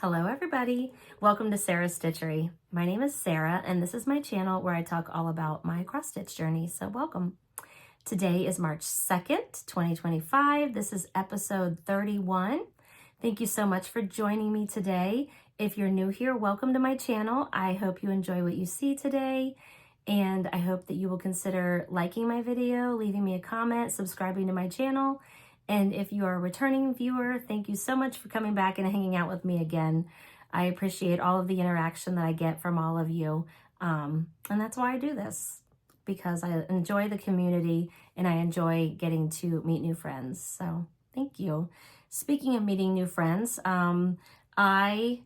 Hello everybody, welcome to Sarah's Stitchery. My name is Sarah and this is my channel where I talk all about my cross stitch journey, so welcome. Today is March 2nd, 2025. This is episode 31. Thank you so much for joining me today. If you're new here, welcome to my channel. I hope you enjoy what you see today and I hope that you will consider liking my video, leaving me a comment, subscribing to my channel. And if you are a returning viewer, thank you so much for coming back and hanging out with me again. I appreciate all of the interaction that I get from all of you. And that's why I do this, because I enjoy the community and I enjoy getting to meet new friends. So thank you. Speaking of meeting new friends, I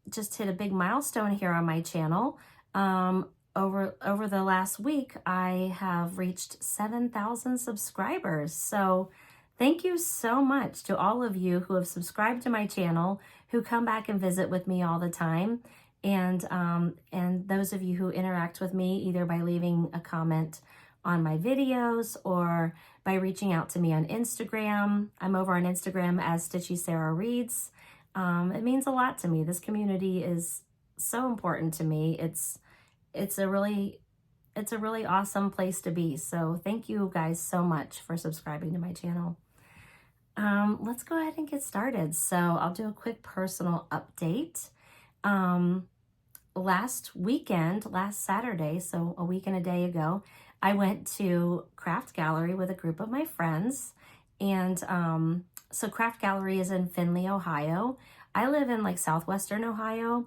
just hit a big milestone here on my channel. Over the last week, I have reached 7,000 subscribers. So thank you so much to all of you who have subscribed to my channel, who come back and visit with me all the time, and those of you who interact with me either by leaving a comment on my videos or by reaching out to me on Instagram. I'm over on Instagram as Stitchy Sarah Reads. It means a lot to me. This community is so important to me. It's a really awesome place to be. So thank you guys so much for subscribing to my channel. Let's go ahead and get started. So I'll do a quick personal update. Last Saturday, so a week and a day ago, I went to Craft Gallery with a group of my friends. And so Craft Gallery is in Findlay, Ohio. I live in like southwestern Ohio,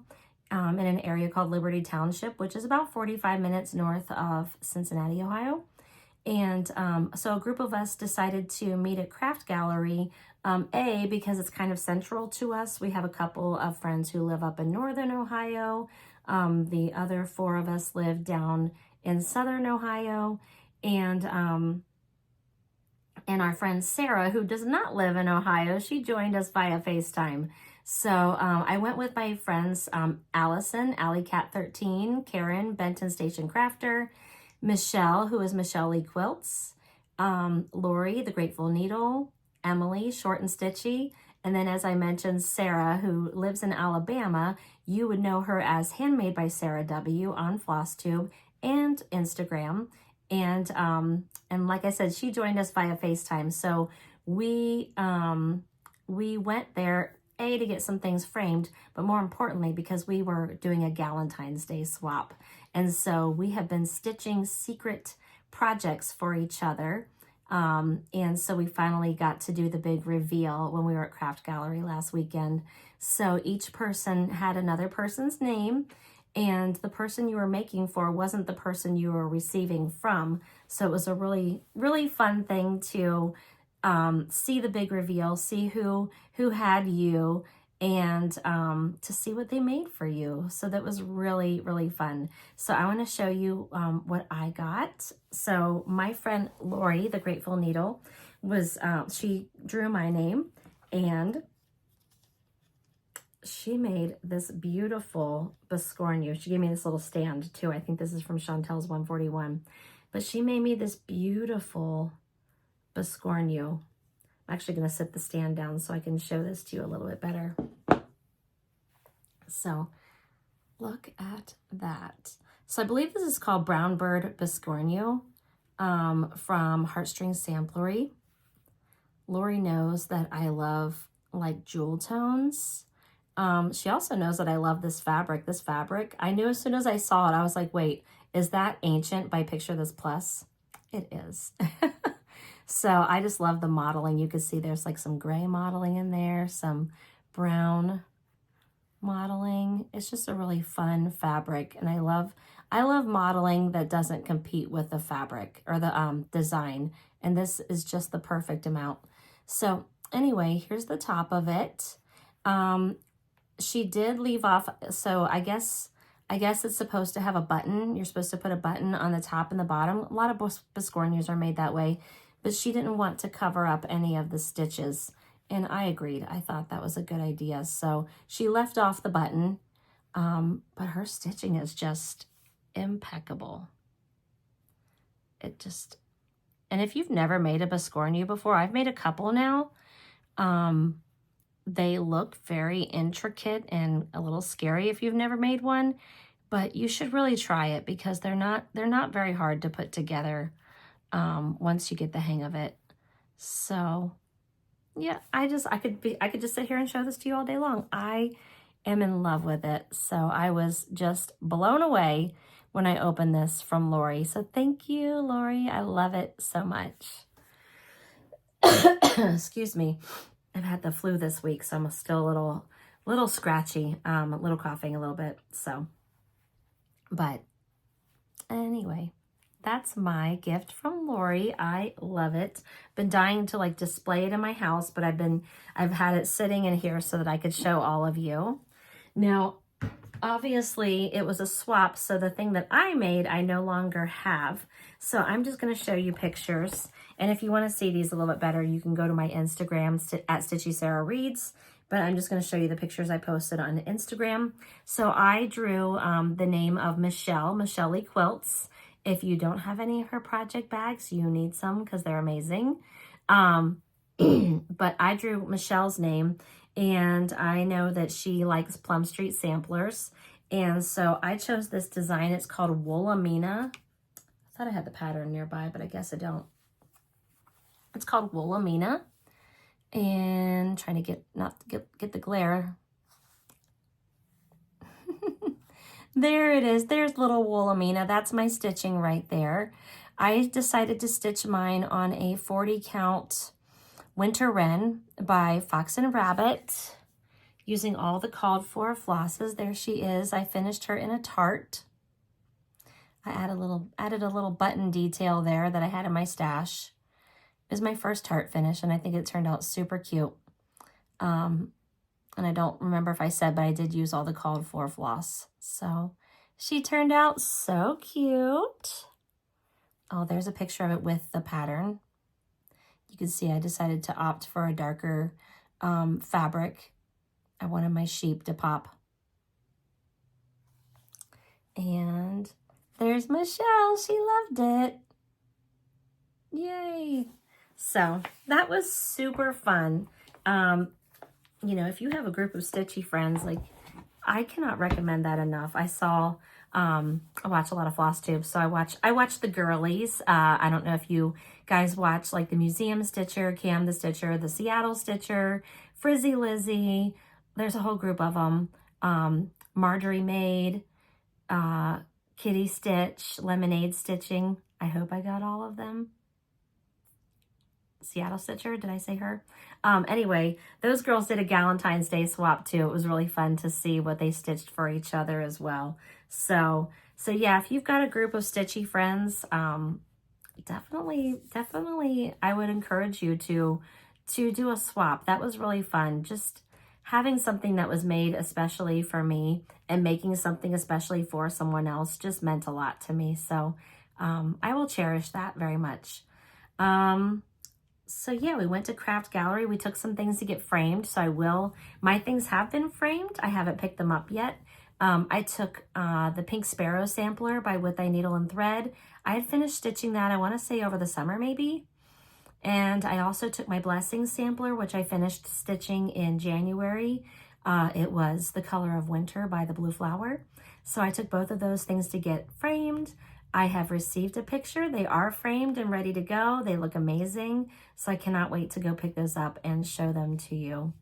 in an area called Liberty Township, which is about 45 minutes north of Cincinnati, Ohio. And so a group of us decided to meet at Craft Gallery, because it's kind of central to us. We have a couple of friends who live up in northern Ohio. The other four of us live down in southern Ohio. And our friend Sarah, who does not live in Ohio, she joined us via FaceTime. So I went with my friends Allison, AllieCat13, Karen, Benton Station Crafter, Michelle, who is Michelle Lee Quilts, Lori, the Grateful Needle, Emily, Short and Stitchy, and then as I mentioned, Sarah, who lives in Alabama. You would know her as Handmade by Sarah W. on Flosstube and Instagram. And like I said, she joined us via FaceTime. So we went there, to get some things framed, but more importantly, because we were doing a Galentine's Day swap. And so we have been stitching secret projects for each other. And so we finally got to do the big reveal when we were at Craft Gallery last weekend. So each person had another person's name, and the person you were making for wasn't the person you were receiving from. So it was a really, really fun thing to see the big reveal, see who had you, and to see what they made for you. So that was really, really fun. So I want to show you what I got. So my friend Lori, the Grateful Needle, was she drew my name, and she made this beautiful Biscornu. She gave me this little stand too. I think this is from Chantel's 141. But she made me this beautiful Biscornu. I'm actually going to sit the stand down so I can show this to you a little bit better. So look at that. So I believe this is called Brown Bird Biscornu from Heartstring Samplery. Lori knows that I love like jewel tones. She also knows that I love this fabric. I knew as soon as I saw it, I was like, wait, is that Ancient by Picture This Plus? It is. So I just love the modeling. You can see there's like some gray modeling in there, some brown modeling. It's just a really fun fabric. And I love modeling that doesn't compete with the fabric or the design. And this is just the perfect amount. So anyway, here's the top of it. She did leave off, so I guess it's supposed to have a button. You're supposed to put a button on the top and the bottom. A lot of Biscornus are made that way, but she didn't want to cover up any of the stitches. And I agreed. I thought that was a good idea. So she left off the button, but her stitching is just impeccable. And if you've never made a Biscornu before, I've made a couple now. They look very intricate and a little scary if you've never made one, but you should really try it because they're not very hard to put together once you get the hang of it. So yeah, I could just sit here and show this to you all day long. I am in love with it. So I was just blown away when I opened this from Lori. So thank you, Lori. I love it so much. Excuse me. I've had the flu this week, so I'm still a little scratchy, a little coughing a little bit. So, but anyway, that's my gift from Lori. I love it. Been dying to like display it in my house, but I've had it sitting in here so that I could show all of you. Now, obviously it was a swap, so the thing that I made, I no longer have. So I'm just going to show you pictures. And if you want to see these a little bit better, you can go to my Instagram at Stitchy Sarah Reads. But I'm just going to show you the pictures I posted on Instagram. So I drew the name of Michelle Quilts. If you don't have any of her project bags, you need some because they're amazing. But I drew Michelle's name, and I know that she likes Plum Street samplers. And so I chose this design. It's called Woolemina. I thought I had the pattern nearby, but I guess I don't. It's called Woolemina. And trying to not get the glare. There it is. There's little Woolemina. That's my stitching right there. I decided to stitch mine on a 40 count Winter Wren by Fox and Rabbit using all the called for flosses. There she is. I finished her in a tart. I added a little button detail there that I had in my stash. It was my first tart finish, and I think it turned out super cute. And I don't remember if I said, but I did use all the called for floss. So she turned out so cute. Oh, there's a picture of it with the pattern. You can see I decided to opt for a darker fabric. I wanted my sheep to pop. And there's Michelle. She loved it. Yay. So that was super fun. You know, if you have a group of stitchy friends, like, I cannot recommend that enough. I watch a lot of Flosstube, so I watch the girlies. I don't know if you guys watch like the Museum Stitcher, Cam the Stitcher, the Seattle Stitcher, Frizzy Lizzie. There's a whole group of them. Marjorie Maid, Kitty Stitch, Lemonade Stitching. I hope I got all of them. Seattle Stitcher, did I say her? Anyway, those girls did a Galentine's Day swap too. It was really fun to see what they stitched for each other as well. So yeah, if you've got a group of stitchy friends, definitely I would encourage you to do a swap. That was really fun. Just having something that was made especially for me and making something especially for someone else just meant a lot to me. So I will cherish that very much. So yeah, we went to Craft Gallery. We took some things to get framed. So my things have been framed. I haven't picked them up yet. I took the Pink Sparrow sampler by With Thy Needle and Thread. I had finished stitching that, I want to say over the summer maybe. And I also took my Blessing sampler, which I finished stitching in January. It was The Color of Winter by The Blue Flower. So I took both of those things to get framed. I have received a picture. They are framed and ready to go. They look amazing. So I cannot wait to go pick those up and show them to you.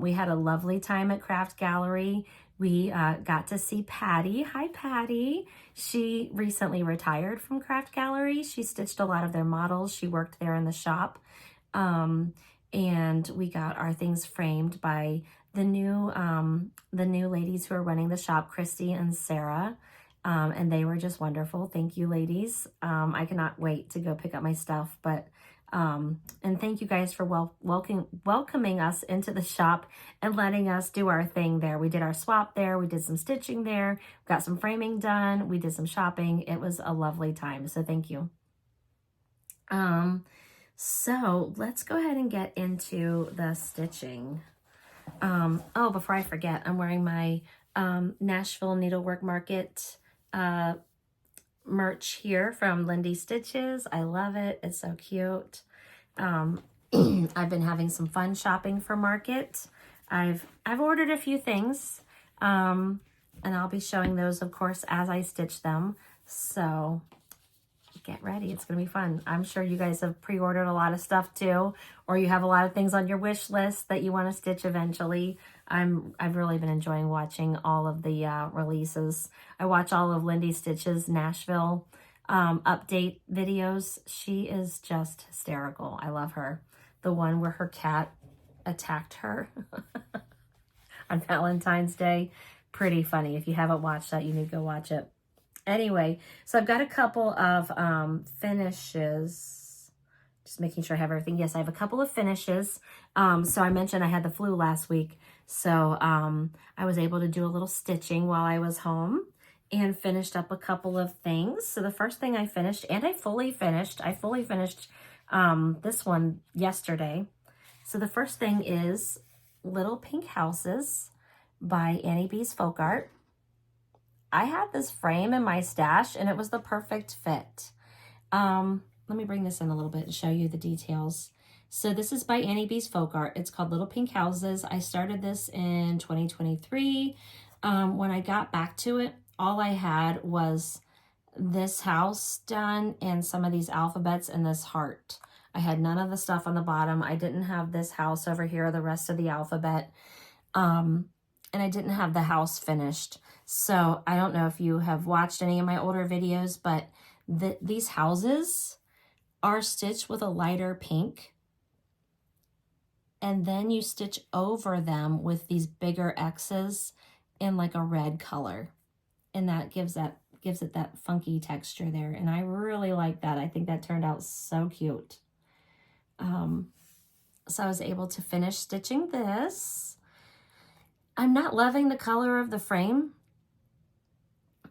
We had a lovely time at Craft Gallery. We got to see Patty. Hi, Patty. She recently retired from Craft Gallery. She stitched a lot of their models. She worked there in the shop. And we got our things framed by the new ladies who are running the shop, Christy and Sarah. And they were just wonderful. Thank you, ladies. I cannot wait to go pick up my stuff. But and thank you guys for welcoming us into the shop and letting us do our thing there. We did our swap there. We did some stitching there. Got some framing done. We did some shopping. It was a lovely time. So thank you. So let's go ahead and get into the stitching. Oh, before I forget, I'm wearing my Nashville Needlework Market merch here from Lindy Stitches. I love it. It's so cute. I've been having some fun shopping for Market. I've ordered a few things, and I'll be showing those, of course, as I stitch them. So get ready. It's going to be fun. I'm sure you guys have pre-ordered a lot of stuff too, or you have a lot of things on your wish list that you want to stitch eventually. I've really been enjoying watching all of the releases. I watch all of Lindy Stitch's Nashville update videos. She is just hysterical. I love her. The one where her cat attacked her on Valentine's Day. Pretty funny. If you haven't watched that, you need to go watch it. Anyway, so I've got a couple of finishes. Just making sure I have everything. Yes, I have a couple of finishes. So I mentioned I had the flu last week. So I was able to do a little stitching while I was home and finished up a couple of things. So the first thing I finished, and I fully finished this one yesterday. So the first thing is Little Pink Houses by Beez Folk Art. I had this frame in my stash and it was the perfect fit. Let me bring this in a little bit and show you the details. So this is by Beez Folk Art. It's called Little Pink Houses. I started this in 2023. When I got back to it, all I had was this house done and some of these alphabets and this heart. I had none of the stuff on the bottom. I didn't have this house over here, the rest of the alphabet. And I didn't have the house finished. So I don't know if you have watched any of my older videos, but these houses are stitched with a lighter pink. And then you stitch over them with these bigger X's in like a red color. And that gives it that funky texture there. And I really like that. I think that turned out so cute. So I was able to finish stitching this. I'm not loving the color of the frame.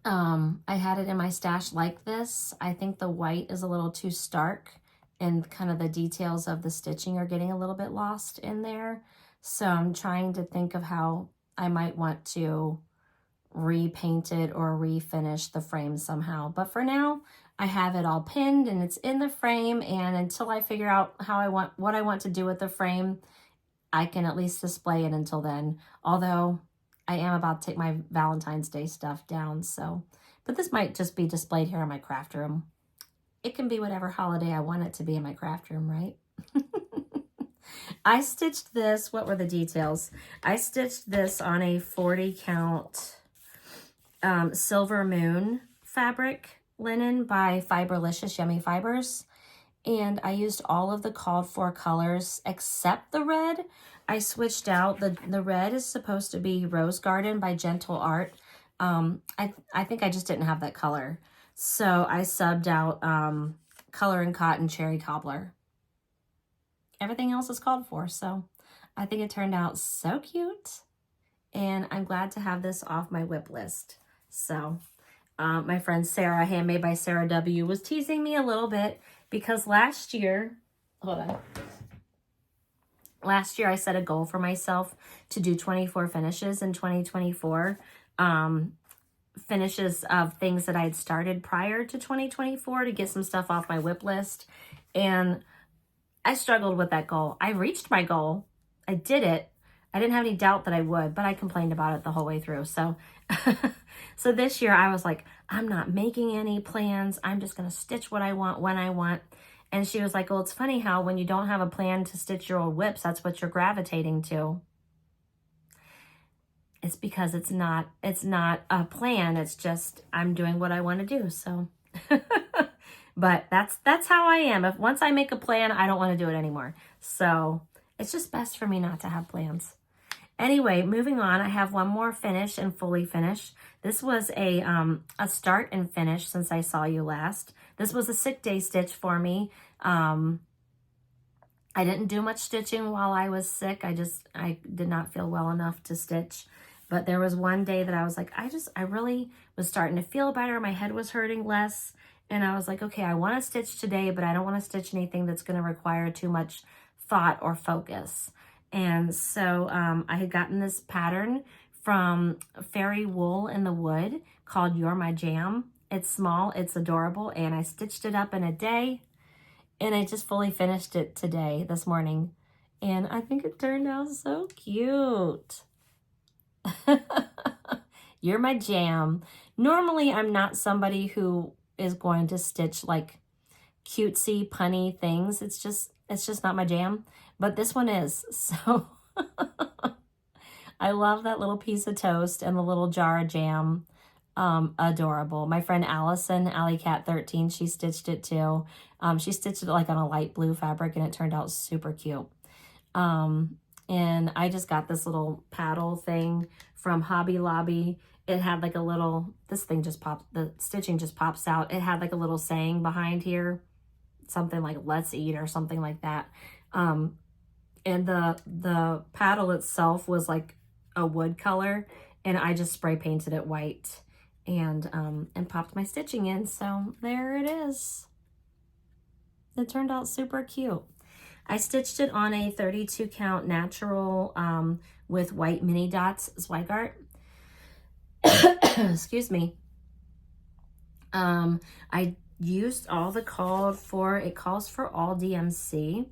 I had it in my stash like this. I think the white is a little too stark and kind of the details of the stitching are getting a little bit lost in there. So I'm trying to think of how I might want to repaint it or refinish the frame somehow. But for now, I have it all pinned and it's in the frame, and until I figure out what I want to do with the frame, I can at least display it until then. Although I am about to take my Valentine's Day stuff down, so. But this might just be displayed here in my craft room. It can be whatever holiday I want it to be in my craft room, right? I stitched this, what were the details? I stitched this on a 40 count Silver Moon fabric linen by Fiberlicious Yummy Fibers. And I used all of the called for colors except the red. I switched out, the red is supposed to be Rose Garden by Gentle Art. I think I just didn't have that color. So I subbed out Color and Cotton Cherry Cobbler. Everything else is called for, so I think it turned out so cute. And I'm glad to have this off my whip list. So my friend Sarah, Handmade by Sarah W, was teasing me a little bit because last year, last year I set a goal for myself to do 24 finishes in 2024. Finishes of things that I had started prior to 2024 to get some stuff off my whip list. And I struggled with that goal. I reached my goal. I did it. I didn't have any doubt that I would, but I complained about it the whole way through. So, so this year I was like, I'm not making any plans. I'm just going to stitch what I want when I want. And she was like, well, it's funny how when you don't have a plan to stitch your old whips, that's what you're gravitating to. It's because it's not a plan. It's just, I'm doing what I want to do. So, but that's how I am. If once I make a plan, I don't want to do it anymore. So it's just best for me not to have plans. Anyway, moving on, I have one more finish and fully finished. This was a start and finish since I saw you last. This was a sick day stitch for me. I didn't do much stitching while I was sick. I did not feel well enough to stitch. But there was one day that I was like, I really was starting to feel better. My head was hurting less. And I was like, okay, I want to stitch today, but I don't want to stitch anything that's going to require too much thought or focus. And so I had gotten this pattern from Fairy Wool in the Wood called You're My Jam. It's small, it's adorable, and I stitched it up in a day. And I just fully finished it today, this morning. And I think it turned out so cute. You're my jam. Normally, I'm not somebody who is going to stitch like cutesy, punny things. It's just not my jam. But this one is. So I love that little piece of toast and the little jar of jam. Adorable. My friend Allison, AllieCat13, she stitched it too. She stitched it like on a light blue fabric and it turned out super cute. And I just got this little paddle thing from Hobby Lobby. It had like a little, this thing just pops, the stitching just pops out. It had like a little saying behind here, something like let's eat or something like that. And the paddle itself was like a wood color, and I just spray painted it white and popped my stitching in. So there it is. It turned out super cute. I stitched it on a 32 count natural with white mini dots Zweigart. Excuse me. I used all the called for, it calls for all DMC,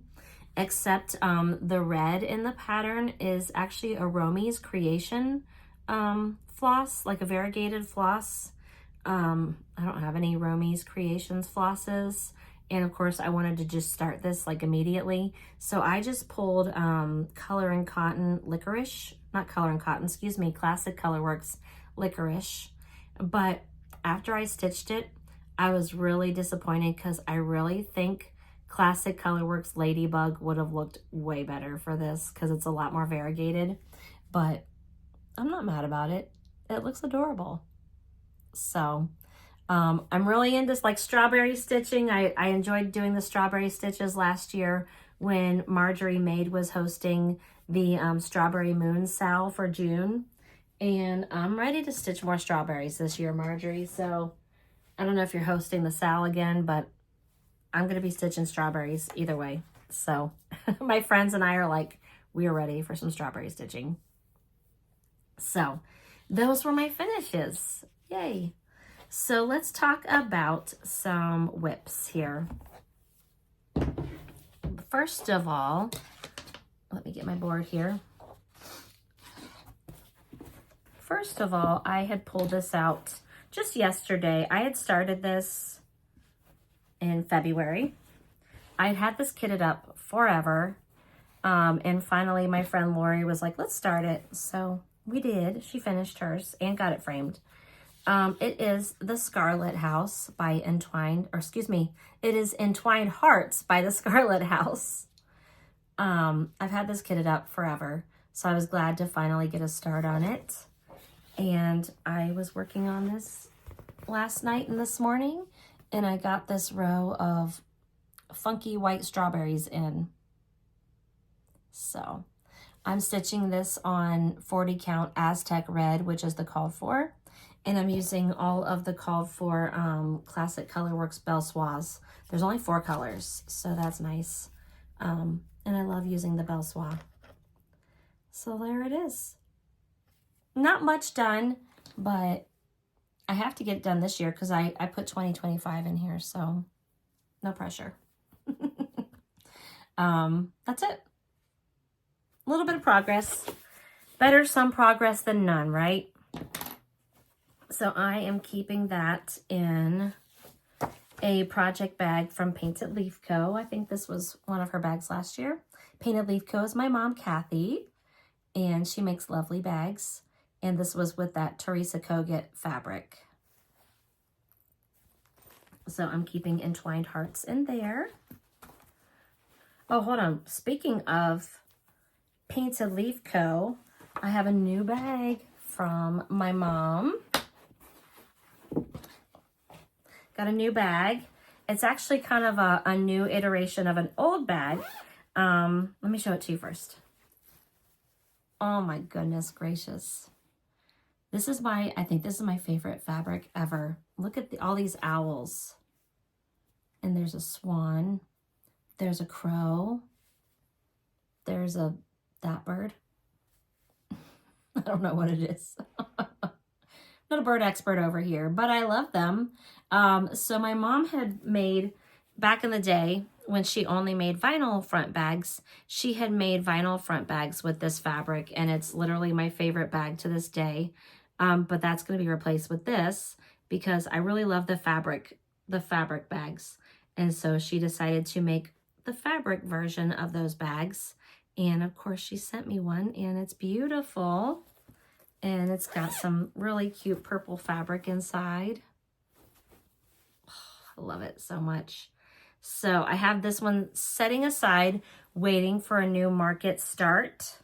except the red in the pattern is actually a Romy's Creation floss, like a variegated floss. I don't have any Romy's Creations flosses. And of course I wanted to just start this like immediately. So I just pulled Color and Cotton Licorice, not Color and Cotton, excuse me, Classic Colorworks Licorice. But after I stitched it, I was really disappointed because I really think Classic Colorworks Ladybug would have looked way better for this because it's a lot more variegated. But I'm not mad about it. It looks adorable. So I'm really into like strawberry stitching. I enjoyed doing the strawberry stitches last year when Marjorie Maid was hosting the Strawberry Moon Sal for June. And I'm ready to stitch more strawberries this year, Marjorie. So I don't know if you're hosting the Sal again, but I'm going to be stitching strawberries either way. So my friends and I are like, we are ready for some strawberry stitching. So those were my finishes. Yay. So let's talk about some whips here. First of all, let me get my board here. First of all, I had pulled this out just yesterday. I had started this in February. I had this kitted up forever. And finally my friend Lori was like, let's start it. So we did. She finished hers and got it framed. It is the Scarlett House by Entwined, or excuse me, it is Entwined Hearts by the Scarlett House. I've had this kitted up forever, so I was glad to finally get a start on it. And I was working on this last night and this morning, and I got this row of funky white strawberries in. So I'm stitching this on 40 count Aztec Red, which is the called for. And I'm using all of the called for Classic Colorworks Belle Soies. There's only 4 colors, so that's nice. And I love using the Belle Soie. So there it is. Not much done, but I have to get it done this year because I put 2025 in here, so no pressure. That's it. A little bit of progress. Better some progress than none, right? So I am keeping that in a project bag from Painted Leaf Co. I think this was one of her bags last year. Painted Leaf Co. is my mom, Kathy, and she makes lovely bags. And this was with that Teresa Kogut fabric. So I'm keeping Entwined Hearts in there. Oh, hold on. Speaking of Painted Leaf Co., I have a new bag from my mom. Got a new bag. It's actually kind of a new iteration of an old bag. Let me show it to you first. Oh my goodness gracious. This is I think this is my favorite fabric ever. Look at all these owls. And there's a swan. There's a crow. There's that bird. I don't know what it is. Not a bird expert over here, but I love them. So my mom had made, back in the day, when she only made vinyl front bags, she had made vinyl front bags with this fabric, and it's literally my favorite bag to this day. But that's going to be replaced with this because I really love the fabric bags. And so she decided to make the fabric version of those bags. And of course she sent me one, and it's beautiful. And it's got some really cute purple fabric inside. Oh, I love it so much. So I have this one setting aside, waiting for a new market start.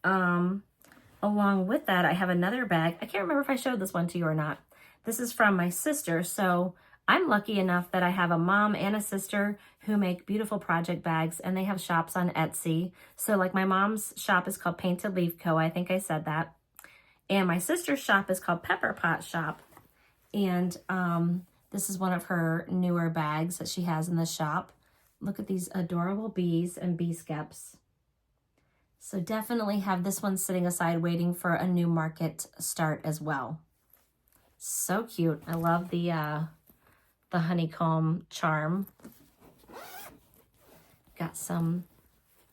Along with that, I have another bag. I can't remember if I showed this one to you or not. This is from my sister. So I'm lucky enough that I have a mom and a sister who make beautiful project bags, and they have shops on Etsy. So like my mom's shop is called Painted Leaf Co. I think I said that. And my sister's shop is called Pepper Pot Shop. And this is one of her newer bags that she has in the shop. Look at these adorable bees and bee skeps. So definitely have this one sitting aside waiting for a new market start as well. So cute. I love the honeycomb charm. Got some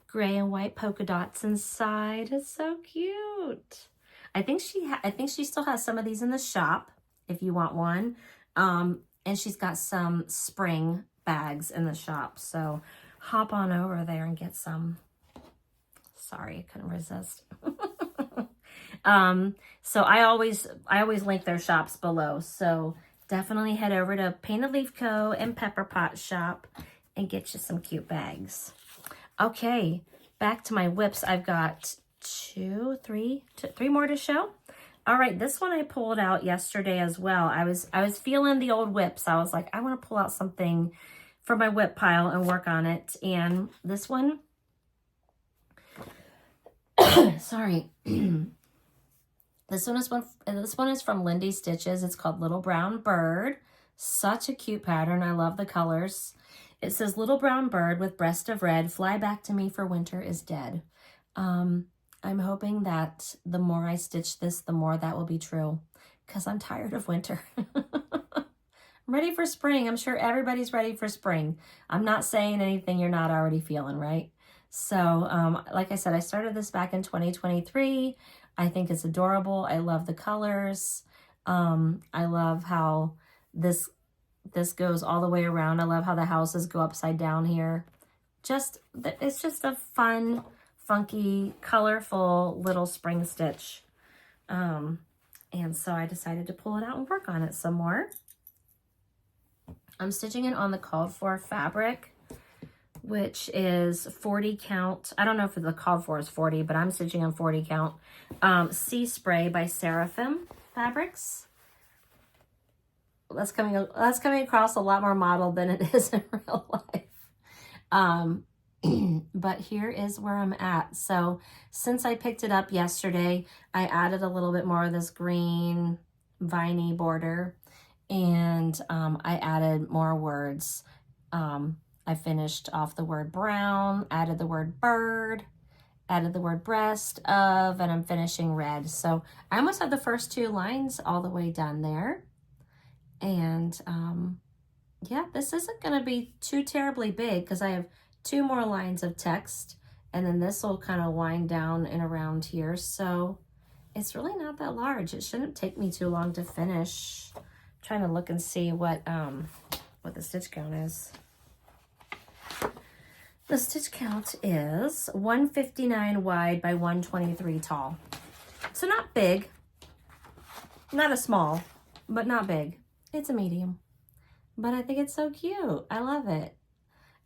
gray and white polka dots inside. It's so cute. I think she still has some of these in the shop if you want one. And she's got some spring bags in the shop. So hop on over there and get some. Sorry, I couldn't resist. So I always link their shops below. So definitely head over to Painted Leaf Co. and Pepper Pot Shop and get you some cute bags. Okay, back to my whips. I've got three more to show. All right, this one I pulled out yesterday as well. I was feeling the old whips. I was like, I want to pull out something for my whip pile and work on it. And this one, sorry. This one is from Lindy Stitches. It's called Little Brown Bird. Such a cute pattern. I love the colors. It says, little brown bird with breast of red, fly back to me for winter is dead. I'm hoping that the more I stitch this, the more that will be true, because I'm tired of winter. I'm ready for spring. I'm sure everybody's ready for spring. I'm not saying anything you're not already feeling, right? So, like I said, I started this back in 2023. I think it's adorable. I love the colors. I love how this goes all the way around. I love how the houses go upside down here. It's just a fun, funky, colorful little spring stitch. And so I decided to pull it out and work on it some more. I'm stitching it on the called for fabric, which is 40 count. I don't know if the called for is 40, but I'm stitching on 40 count. Sea Spray by Seraphim Fabrics. That's coming across a lot more modeled than it is in real life. But here is where I'm at. So since I picked it up yesterday, I added a little bit more of this green viney border, and I added more words. I finished off the word brown, added the word bird, added the word breast of, and I'm finishing red. So I almost have the first two lines all the way done there. And yeah, this isn't going to be too terribly big because I have 2 more lines of text, and then this will kind of wind down and around here. So it's really not that large. It shouldn't take me too long to finish. I'm trying to look and see what the stitch count is. The stitch count is 159 wide by 123 tall. So not big, not a small, but not big. It's a medium, but I think it's so cute. I love it.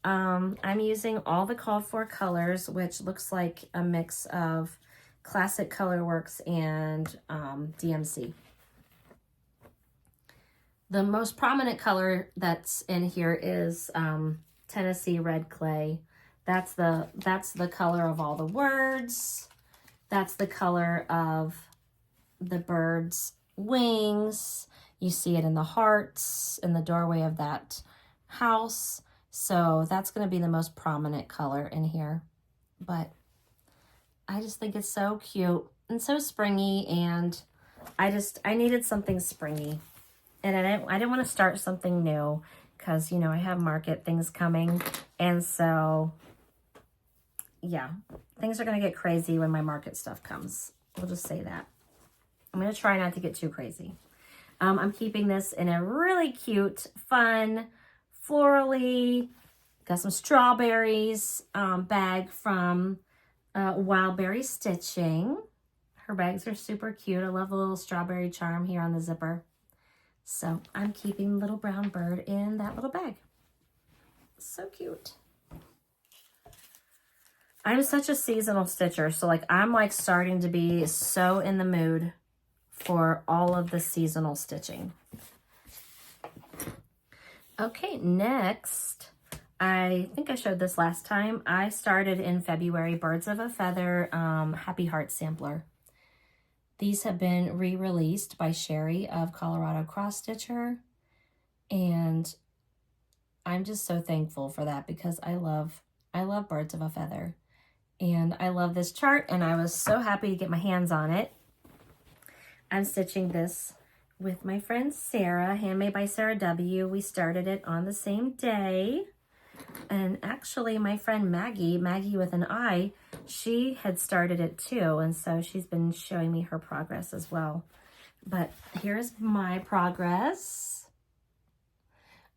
I'm using all the called for colors, which looks like a mix of Classic Colorworks and DMC. The most prominent color that's in here is Tennessee Red Clay. That's the color of all the words. That's the color of the bird's wings. You see it in the hearts, in the doorway of that house. So that's going to be the most prominent color in here. But I just think it's so cute and so springy, and I needed something springy. And I didn't want to start something new because, you know, I have market things coming. And so, yeah, things are going to get crazy when my market stuff comes. We'll just say that. I'm going to try not to get too crazy. I'm keeping this in a really cute, fun, florally, got some strawberries bag from Wildberry Stitching. Her bags are super cute. I love the little strawberry charm here on the zipper. So I'm keeping little brown bird in that little bag. So cute. I'm such a seasonal stitcher. So like I'm like starting to be so in the mood for all of the seasonal stitching. Okay, next, I think I showed this last time. I started in February, Birds of a Feather Happy Heart Sampler. These have been re-released by Sherry of Colorado Cross Stitcher, and I'm just so thankful for that because I love Birds of a Feather, and I love this chart, and I was so happy to get my hands on it. I'm stitching this with my friend Sarah, Handmade by Sarah W. We started it on the same day. And actually my friend Maggie with an I, she had started it too. And so she's been showing me her progress as well. But here's my progress.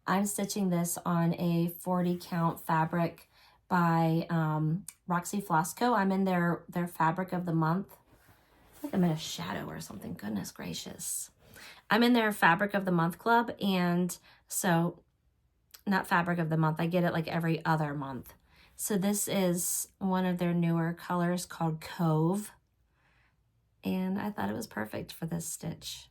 I'm stitching this on a 40 count fabric by Roxy Flosco. I'm in their fabric of the month. I think I'm in a shadow or something. Goodness gracious. I'm in their fabric of the month club, and so not fabric of the month. I get it like every other month. So this is one of their newer colors called Cove, and I thought it was perfect for this stitch.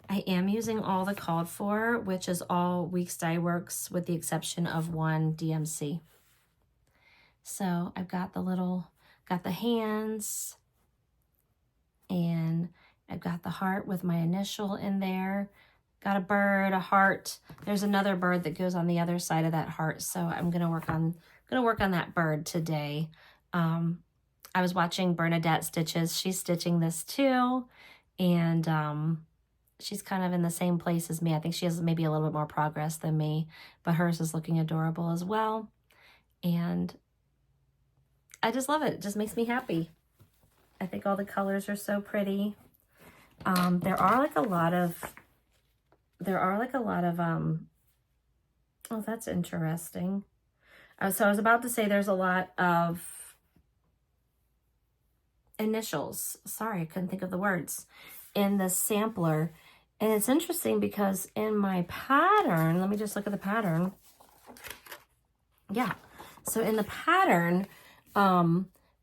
I am using all the called for, which is all Weeks Dye Works with the exception of one DMC. So I've got got the hands, and I've got the heart with my initial in there. Got a bird, a heart. There's another bird that goes on the other side of that heart. So I'm gonna work on that bird today. I was watching Bernadette Stitches. She's stitching this too, and she's kind of in the same place as me. I think she has maybe a little bit more progress than me, but hers is looking adorable as well. And I just love it. It just makes me happy. I think all the colors are so pretty. There are like a lot of, oh, that's interesting. So I was about to say there's a lot of initials. Sorry, I couldn't think of the words in the sampler. And it's interesting because in my pattern, let me just look at the pattern. Yeah. So in the pattern,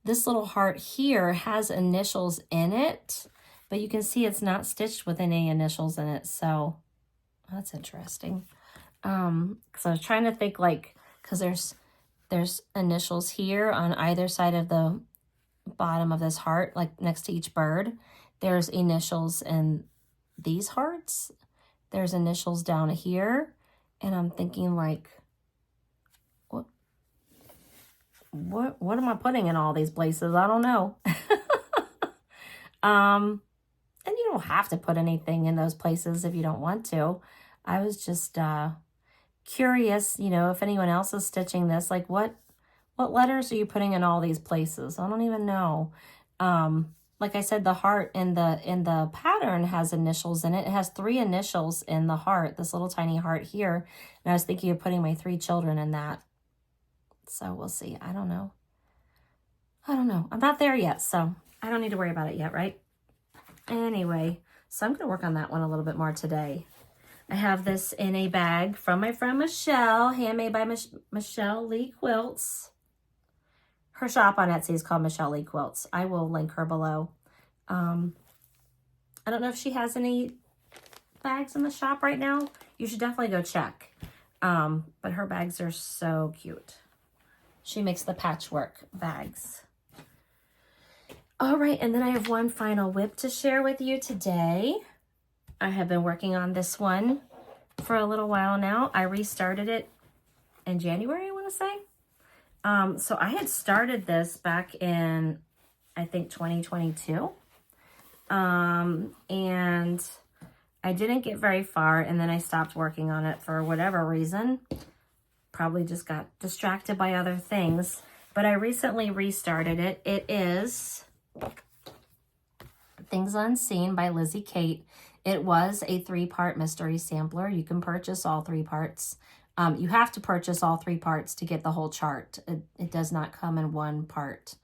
this little heart here has initials in it, but you can see it's not stitched with any initials in it. So that's interesting. Because I was trying to think like, because there's initials here on either side of the bottom of this heart, like next to each bird. There's initials in these hearts. There's initials down here. And I'm thinking like, what am I putting in all these places? I don't know. And you don't have to put anything in those places if you don't want to. I was just curious, you know, if anyone else is stitching this, like what letters are you putting in all these places? I don't even know. Like I said, the heart in the pattern has initials in it. It has 3 initials in the heart, this little tiny heart here. And I was thinking of putting my 3 children in that. So we'll see. I don't know. I'm not there yet, so I don't need to worry about it yet, right? Anyway, so I'm going to work on that one a little bit more today. I have this in a bag from my friend Michelle, handmade by Michelle Lee Quilts. Her shop on Etsy is called Michelle Lee Quilts. I will link her below. I don't know if she has any bags in the shop right now. You should definitely go check. But her bags are so cute. She makes the patchwork bags. All right, and then I have one final whip to share with you today. I have been working on this one for a little while now. I restarted it in January, I want to say. So I had started this back in, I think, 2022. And I didn't get very far, and then I stopped working on it for whatever reason. Probably just got distracted by other things. But I recently restarted it. It is Things Unseen by Lizzie Kate. It was a 3-part mystery sampler. You can purchase all 3 parts. You have to purchase all 3 parts to get the whole chart. It does not come in 1 part.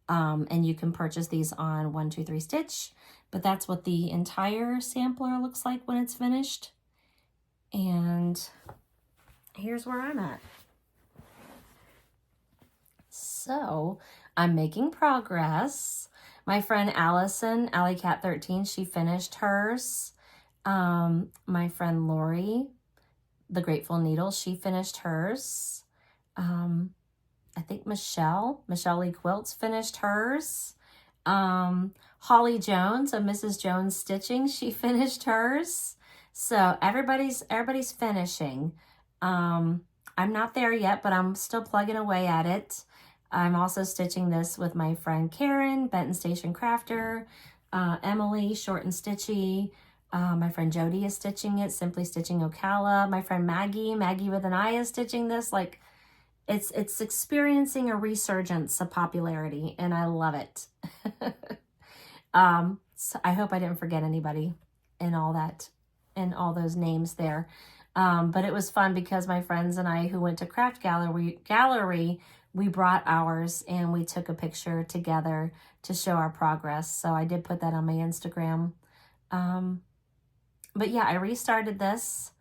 And you can purchase these on 123 Stitch. But that's what the entire sampler looks like when it's finished. And here's where I'm at. So I'm making progress. My friend Allison, AllieCat13, she finished hers. My friend Lori, The Grateful Needle, she finished hers. I think Michelle Lee Quilts finished hers. Holly Jones of Mrs. Jones Stitching, she finished hers. So everybody's finishing. I'm not there yet, but I'm still plugging away at it. I'm also stitching this with my friend Karen, Benton Station Crafter, Emily, Short and Stitchy. My friend Jody is stitching it, Simply Stitching Ocala. My friend Maggie with an I is stitching this. Like, it's experiencing a resurgence of popularity, and I love it. So I hope I didn't forget anybody in all that, in all those names there. But it was fun because my friends and I who went to Craft Gallery, we brought ours and we took a picture together to show our progress. So I did put that on my Instagram. But yeah, I restarted this.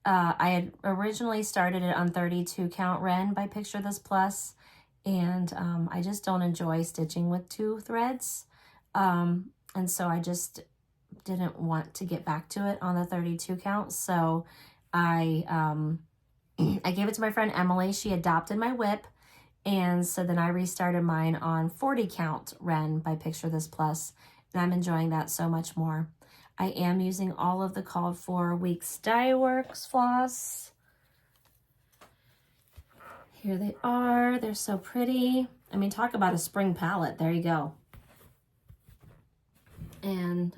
I had originally started it on 32 count Ren by Picture This Plus, and I just don't enjoy stitching with 2 threads. And so I just didn't want to get back to it on the 32 count. So I gave it to my friend Emily. She adopted my whip. And so then I restarted mine on 40 count Ren by Picture This Plus, and I'm enjoying that so much more. I am using all of the called for Weeks Dye Works floss. Here they are. They're so pretty. I mean, talk about a spring palette. There you go. And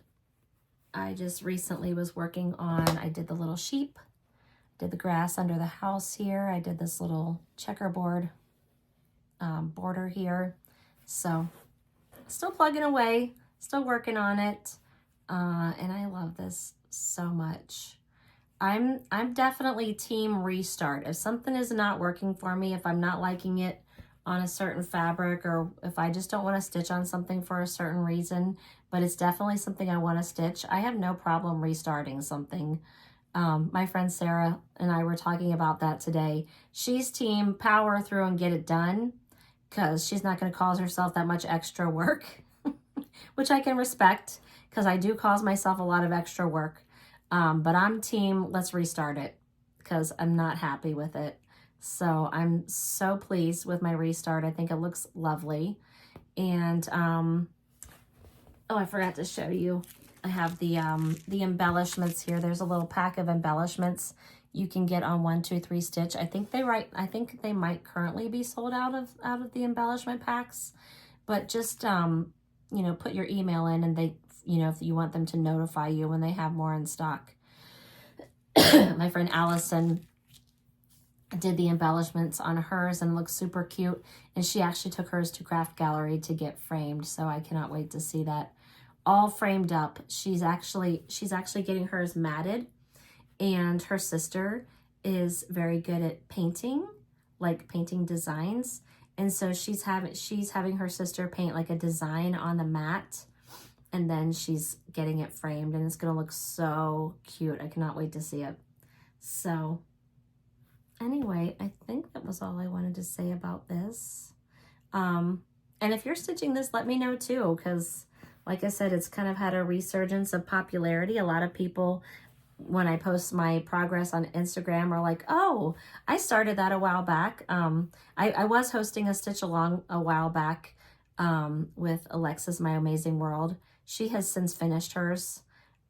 I just recently was working on, I did the little sheep, did the grass under the house here. I did this little checkerboard border here. So still plugging away, still working on it. And I love this so much. I'm definitely team restart. If something is not working for me, if I'm not liking it on a certain fabric, or if I just don't want to stitch on something for a certain reason, but it's definitely something I want to stitch, I have no problem restarting something. My friend Sarah and I were talking about that today. She's team power through and get it done, because she's not going to cause herself that much extra work, which I can respect, because I do cause myself a lot of extra work. But I'm team, let's restart it, because I'm not happy with it. So I'm so pleased with my restart. I think it looks lovely. And, oh, I forgot to show you. I have the embellishments here. There's a little pack of embellishments you can get on 123 Stitch. I think they might currently be sold out of the embellishment packs, but just you know, put your email in, and they, you know, if you want them to notify you when they have more in stock. My friend Allison did the embellishments on hers and looks super cute, and she actually took hers to Craft Gallery to get framed, so I cannot wait to see that all framed up. She's actually getting hers matted, and her sister is very good at painting, like painting designs, and so she's having her sister paint like a design on the mat, and then she's getting it framed, and it's gonna look so cute. I cannot wait to see it. So anyway, I think that was all I wanted to say about this. And if you're stitching this, let me know too, because like I said, it's kind of had a resurgence of popularity. A lot of people, when I post my progress on Instagram, are like, oh, I started that a while back. I was hosting a stitch along a while back with Alexis, My Amazing World. She has since finished hers.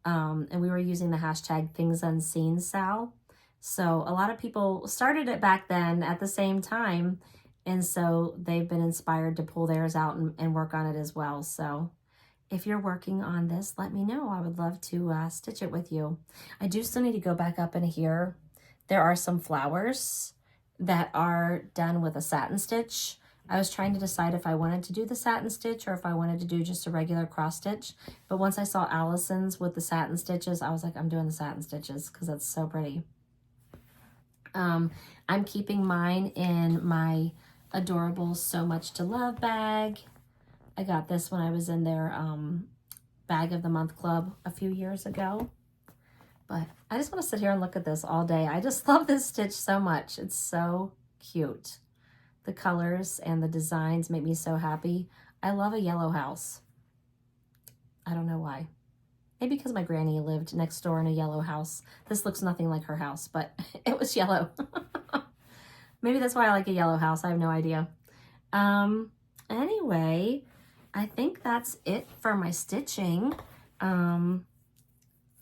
And we were using the hashtag Things Unseen Sal. So a lot of people started it back then at the same time. And so they've been inspired to pull theirs out and work on it as well. So if you're working on this, let me know. I would love to stitch it with you. I do still need to go back up in here. There are some flowers that are done with a satin stitch. I was trying to decide if I wanted to do the satin stitch or if I wanted to do just a regular cross stitch. But once I saw Allison's with the satin stitches, I was like, I'm doing the satin stitches because that's so pretty. I'm keeping mine in my adorable So Much to Love bag. I got this when I was in their Bag of the Month Club a few years ago. But I just want to sit here and look at this all day. I just love this stitch so much. It's so cute. The colors and the designs make me so happy. I love a yellow house. I don't know why. Maybe because my granny lived next door in a yellow house. This looks nothing like her house, but it was yellow. Maybe that's why I like a yellow house. I have no idea. Anyway, I think that's it for my stitching.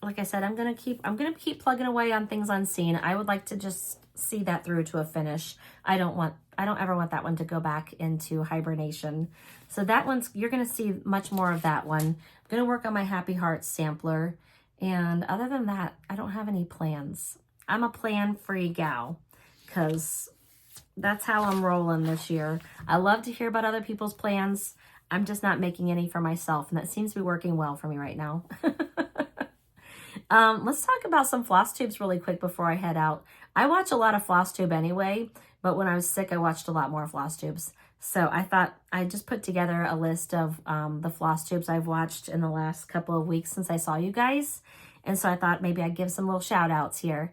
Like I said, I'm gonna keep plugging away on things unseen. I would like to just see that through to a finish. I don't ever want that one to go back into hibernation. So that one's, you're gonna see much more of that one. I'm gonna work on my Happy Hearts sampler. And other than that, I don't have any plans. I'm a plan-free gal because that's how I'm rolling this year. I love to hear about other people's plans. I'm just not making any for myself, and that seems to be working well for me right now. Let's talk about some Flosstubes really quick before I head out. I watch a lot of Flosstube anyway, but when I was sick, I watched a lot more Flosstubes. So I thought I'd just put together a list of the Flosstubes I've watched in the last couple of weeks since I saw you guys. And so I thought maybe I'd give some little shout outs here.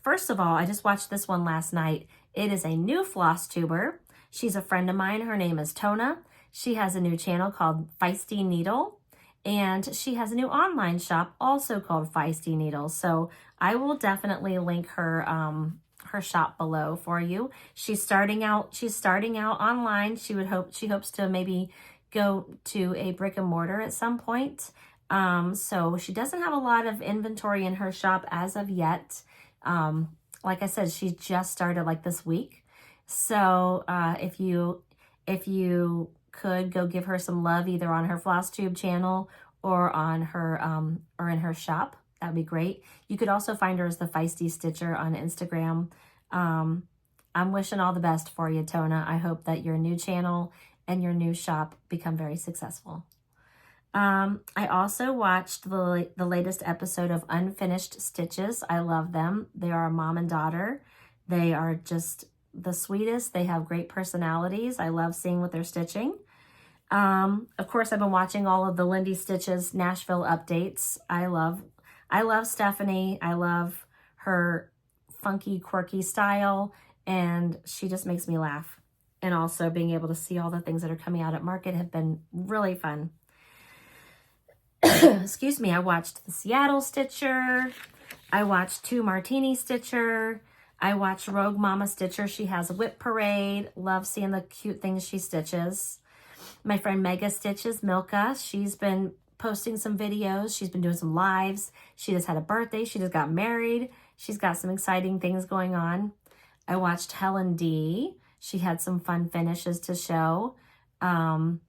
First of all, I just watched this one last night. It is a new Flosstuber. She's a friend of mine. Her name is Tona. She has a new channel called Feisty Needle. And she has a new online shop also called Feisty Needles. So I will definitely link her her shop below for you. She's starting out online. She hopes to maybe go to a brick and mortar at some point. So she doesn't have a lot of inventory in her shop as of yet. Like I said, she just started like this week. So if you could go give her some love either on her Flosstube channel or on her or in her shop, that'd be great. You could also find her as the Feisty Stitcher on Instagram. I'm wishing all the best for you, Tona. I hope that your new channel and your new shop become very successful. I also watched the latest episode of Unfinished Stitches. I love them. They are a mom and daughter. They are just the sweetest. They have great personalities. I love seeing what they're stitching. Of course, I've been watching all of the Lindy Stitches Nashville updates. I love Stephanie. I love her funky, quirky style, and she just makes me laugh. And also being able to see all the things that are coming out at market have been really fun. Excuse me. I watched the Seattle Stitcher. I watched Two Martini Stitcher. I watched Rogue Mama Stitcher. She has a whip parade. Love seeing the cute things she stitches. My friend Mega Stitches, Milka, she's been posting some videos. She's been doing some lives. She just had a birthday. She just got married. She's got some exciting things going on. I watched Helen D. She had some fun finishes to show. Crosshatch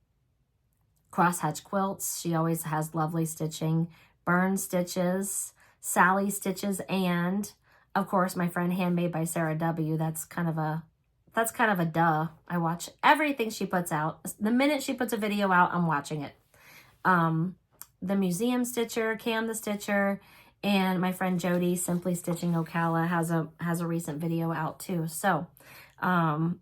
Quilts. She always has lovely stitching. Burn Stitches. Sally Stitches. And, of course, my friend Handmade by Sarah W. That's kind of a duh. I watch everything she puts out. The minute she puts a video out, I'm watching it. The Museum Stitcher, Cam the Stitcher, and my friend Jody, Simply Stitching Ocala, has a recent video out too. So I'm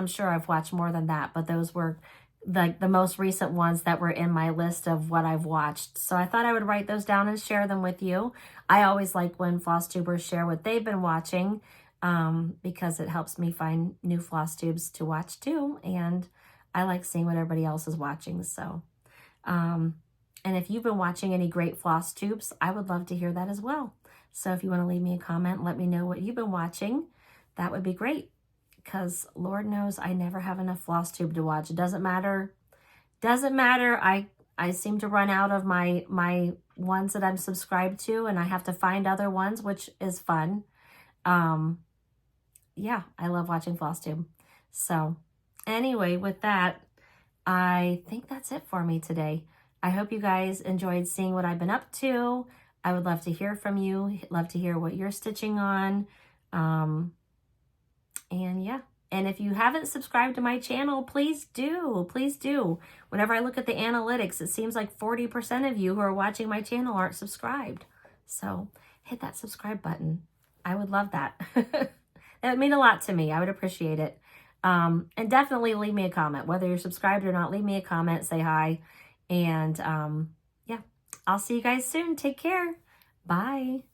sure I've watched more than that, but those were like the most recent ones that were in my list of what I've watched. So I thought I would write those down and share them with you. I always like when Flosstubers share what they've been watching, because it helps me find new Flosstubes to watch too. And I like seeing what everybody else is watching. So, and if you've been watching any great Flosstubes, I would love to hear that as well. So if you want to leave me a comment, let me know what you've been watching. That would be great. Because Lord knows I never have enough Flosstube to watch. It doesn't matter. I seem to run out of my ones that I'm subscribed to, and I have to find other ones, which is fun. Yeah, I love watching Flosstube. So anyway, with that, I think that's it for me today. I hope you guys enjoyed seeing what I've been up to. I would love to hear from you. Love to hear what you're stitching on. And yeah. And if you haven't subscribed to my channel, please do. Please do. Whenever I look at the analytics, it seems like 40% of you who are watching my channel aren't subscribed. So hit that subscribe button. I would love that. That would mean a lot to me. I would appreciate it. And definitely leave me a comment. Whether you're subscribed or not, leave me a comment, say hi. And yeah, I'll see you guys soon. Take care. Bye.